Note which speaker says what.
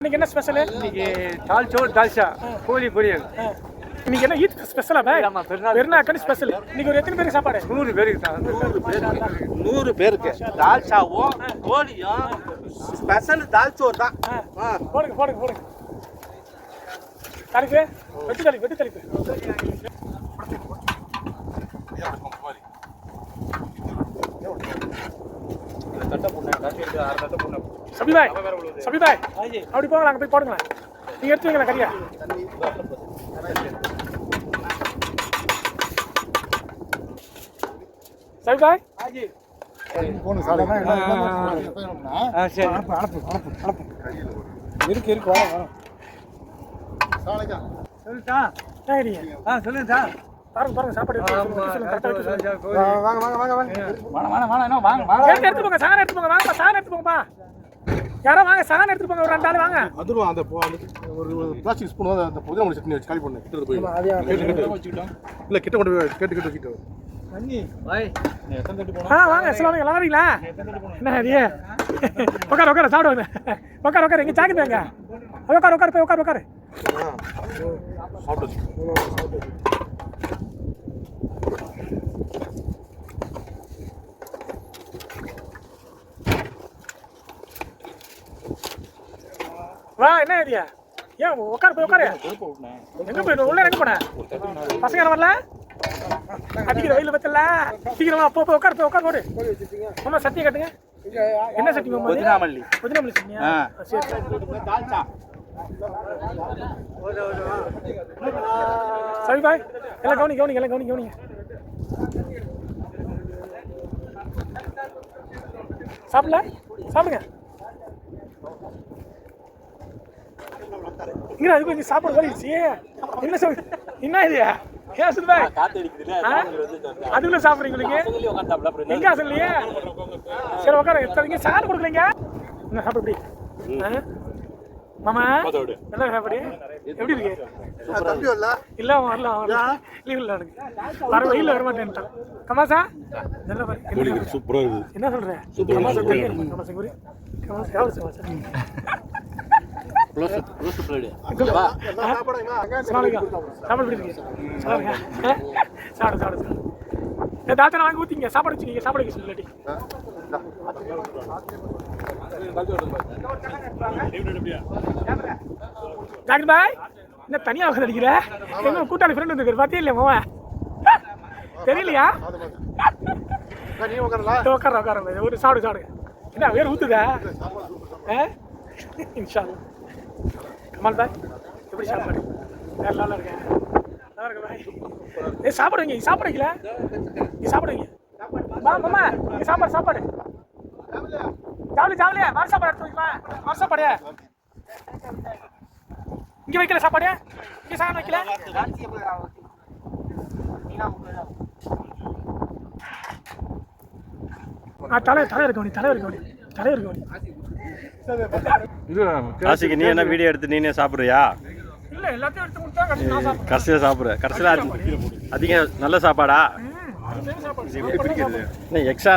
Speaker 1: இன்னைக்கு என்ன ஸ்பெஷல்?
Speaker 2: இன்னைக்கு தால் சோறு தால்சா கோழி பொரியல்.
Speaker 1: இன்னைக்கு என்ன ஈத் ஸ்பெஷலா பாய்?
Speaker 2: ஆமா,
Speaker 1: பெருநாக்கனி ஸ்பெஷல். இன்னைக்கு ஒரு எத்தனை பேருக்கு சாப்பாடு?
Speaker 2: 100 பேருக்கு தான்.
Speaker 3: 100 பேருக்கு தால்சாவும் கோழியும் ஸ்பெஷல் தால் சோறு தான்.
Speaker 1: போடுங்க போடுங்க போடுங்க. தலைப்பு வெட்டி தலைப்பு வெட்டி தலைப்பு. சபி பாய் அப்படி போங்க, அங்கே போய் போடுங்களேன். நீங்க எடுத்து வைங்களா கறியா? சபி பாய் இருக்கு இருக்கு
Speaker 2: சொல்லுங்க சார்.
Speaker 1: பாருங்க பாருங்க சாப்பாடு எடுத்து போங்க. சாணம் எடுத்து போங்க. வாங்கப்பா சாணம் எடுத்து போங்கப்பா. யாரோ வாங்க சாணம் எடுத்துட்டு போங்க. ஒரு 2 ஆள் வாங்க.
Speaker 4: அதுவும் அந்த ஒரு பிளாஸ்டிக் ஸ்பூன் அந்த புதினா மல்லி சட்னி வச்சு காலி பண்ணு. கிட்ட போய் இல்ல கிட்ட கொண்டு போய் கேட்டு வச்சுக்கிட்டு
Speaker 1: வாங்க சொல்லுவாங்க. நல்லா வரீங்களா? என்ன அது? உட்கார உட்கார சாப்பிடுவாங்க. உட்கார உட்கார எங்க சாக்கி போங்க. உட்கார உட்கார போய் உட்கார உட்காரு. வா என்ன ஐடியா? ஏன் உட்கார போய் உட்காரு. எங்க போய் உள்ள எங்க போன? பசங்க வரல? அடிக்கிற வெயில பத்தல. சீக்கிரமா போ போய் உட்கார போய் உட்கார போடு. மாமா சத்தியம் கட்டுங்க. என்ன சட்டி மாமா?
Speaker 3: புதினா மல்லி.
Speaker 1: புதினா மல்லி சட்னியா? சரி
Speaker 3: தால்சா.
Speaker 1: சரி பாய் எல்லாம் கவனி கவனி எல்லாம் கவனி கவனிங்க. சாப்பிடல சாப்பிடுங்க. இங்க அது கொஞ்சம் சாப்பாடு வலிச்சு. என்ன சொல் என்ன இது? ஏன் சொல்லுவா அதுக்குள்ள சாப்பிட்றீங்க? எங்க சொல்லலையே. சரி உட்கார எத்தனைங்க சாப்பிட கொடுக்கலீங்க. என்ன சாப்பிடு எப்படி மாமா? நல்லா சாப்பாடு எப்படி இருக்கு? இல்ல வரலாம் லீவ்ல வர வெயில வர மாட்டேன்ட்டான். கமாசா நல்லா பாரு
Speaker 4: சூப்பரா இருக்கு.
Speaker 1: என்ன சொல்ற? கமாசா தெரியும். கமாசா குரி கமாசா யாரு கமாசா
Speaker 3: க்ளோஸ் பிளேட்.
Speaker 1: சாப்பிடு எப்படி இருக்கு? சாப்பிடுங்க. சாப்பிடு சாப்பிடு. தாத்தா வாங்கி ஊத்திங்க. சாப்பாடு வச்சுக்கீங்க. சாப்பாடு வைக்க சொல்லி ஜாக்கிர் பாய் என்ன தனியா உட்காந்து அடிக்கிற? எங்க கூட்டாளி ஃப்ரெண்ட் வந்து பாத்தியா இல்லையா மாமா? தெரியலையா? உட்கார உட்கார ஒரு சாப்பிடு சாப்பிடுங்க. என்ன வேற ஊத்துதா? இன்ஷா அல்லாஹ். கமல் பாய் எப்படி சாப்பாடு? வேற நல்லா இருக்கேன். நல்லா இருக்கு பாய். சாப்பிடுவீங்க சாப்பிடுவீங்களா? நீ சாப்பிடுவீங்க வா மாமா. நீ சாப்பாடு சாப்பாடு ஜாவலி ஜாவலியா வர சாப்பாடு எடுத்து வைக்கலாம். வர சாப்பாடு இங்க வைக்கல. சாப்பாடு இங்க சாணம் வைக்கல. தலைவர் கவனி தலைவர் கவனி தலைவர் கவனி.
Speaker 3: ஆசிக்கு நீ என்ன வீடியோ எடுத்து நீனே சாப்பிடுறியா?
Speaker 1: இல்ல எல்லாத்தையும் எடுத்து கொடுத்தா
Speaker 3: கடைசியில சாப்பிடுற. கடைசியில அதிகம் நல்ல சாப்பாடா? எக்ஸ்ட்ரா